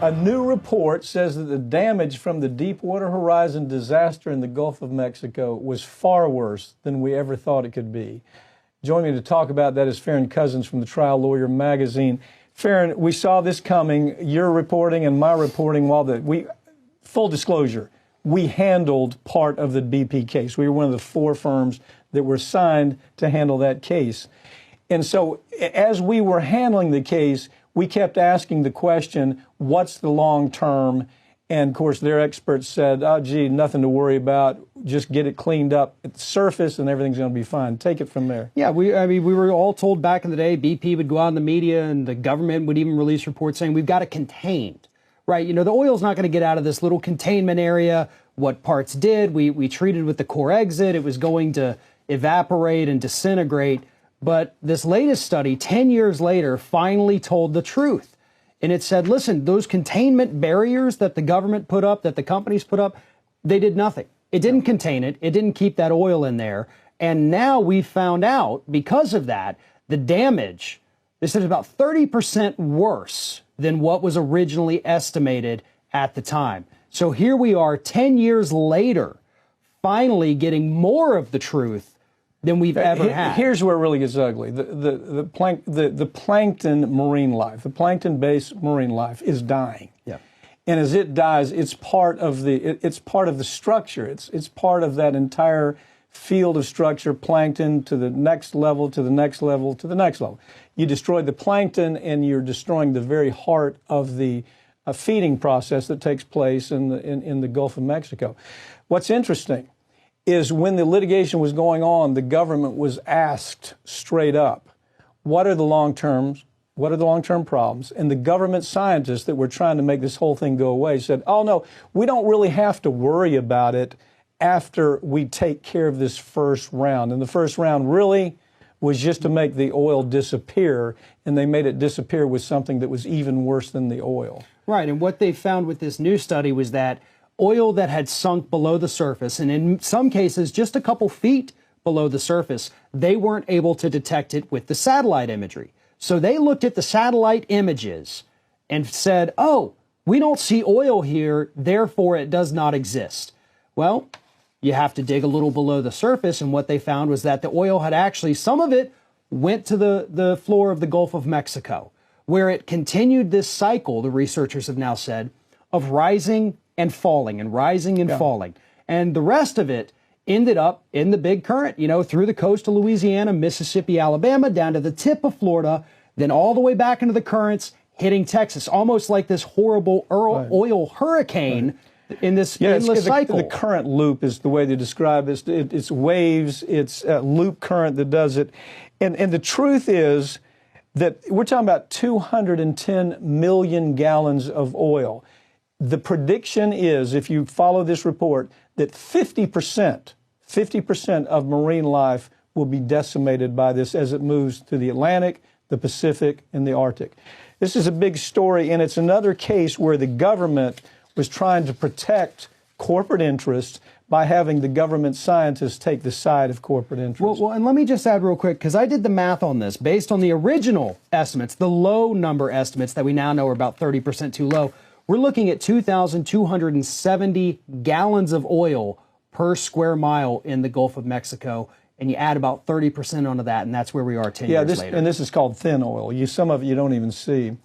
A new report says that the damage from the Deepwater Horizon disaster in the Gulf of Mexico was far worse than we ever thought it could be. Joining me to talk about that is Farron Cousins from the Trial Lawyer magazine. Farron, we saw this coming, your reporting and my reporting, full disclosure, we handled part of the BP case. We were one of the 4 firms that were assigned to handle that case. And so as we were handling the case, we kept asking the question, what's the long term? And of course, their experts said, oh, gee, nothing to worry about. Just get it cleaned up at the surface and everything's going to be fine. Take it from there. Yeah, we were all told back in the day, BP would go out in the media and the government would even release reports saying we've got it contained, right? You know, the oil's not going to get out of this little containment area. What parts did, we treated with the core exit. It was going to evaporate and disintegrate. But this latest study, 10 years later, finally told the truth. And it said, listen, those containment barriers that the government put up, that the companies put up, they did nothing. It didn't contain it. It didn't keep that oil in there. And now we found out, because of that, the damage, they said, is about 30% worse than what was originally estimated at the time. So here we are 10 years later, finally getting more of the truth than we've ever had. Here's where it really gets ugly. The plankton marine life, the plankton-based marine life is dying. Yeah. And as it dies, it's part of the structure. It's part of that entire field of structure, plankton to the next level, to the next level, to the next level. You destroy the plankton and you're destroying the very heart of the feeding process that takes place in the Gulf of Mexico. What's interesting is when the litigation was going on, the government was asked straight up, what are the long-term problems? And the government scientists that were trying to make this whole thing go away said, oh, no, we don't really have to worry about it after we take care of this first round. And the first round really was just to make the oil disappear, and they made it disappear with something that was even worse than the oil. Right, and what they found with this new study was that oil that had sunk below the surface, and in some cases just a couple feet below the surface, they weren't able to detect it with the satellite imagery. So they looked at the satellite images and said, oh, we don't see oil here, therefore it does not exist. Well, you have to dig a little below the surface, and what they found was that the oil had actually, some of it went to the floor of the Gulf of Mexico, where it continued this cycle, the researchers have now said, of rising and falling and rising and falling. And the rest of it ended up in the big current, you know, through the coast of Louisiana, Mississippi, Alabama, down to the tip of Florida, then all the way back into the currents, hitting Texas, almost like this horrible oil hurricane in this endless cycle. The current loop is the way to describe it. It's waves, it's a loop current that does it. And the truth is that we're talking about 210 million gallons of oil. The prediction is, if you follow this report, that 50% of marine life will be decimated by this as it moves to the Atlantic, the Pacific, and the Arctic. This is a big story, and it's another case where the government was trying to protect corporate interests by having the government scientists take the side of corporate interests. Well, and let me just add real quick, because I did the math on this. Based on the original estimates, the low number estimates that we now know are about 30% too low, we're looking at 2,270 gallons of oil per square mile in the Gulf of Mexico, and you add about 30% onto that, and that's where we are 10 years later. And this is called thin oil. Some of it you don't even see.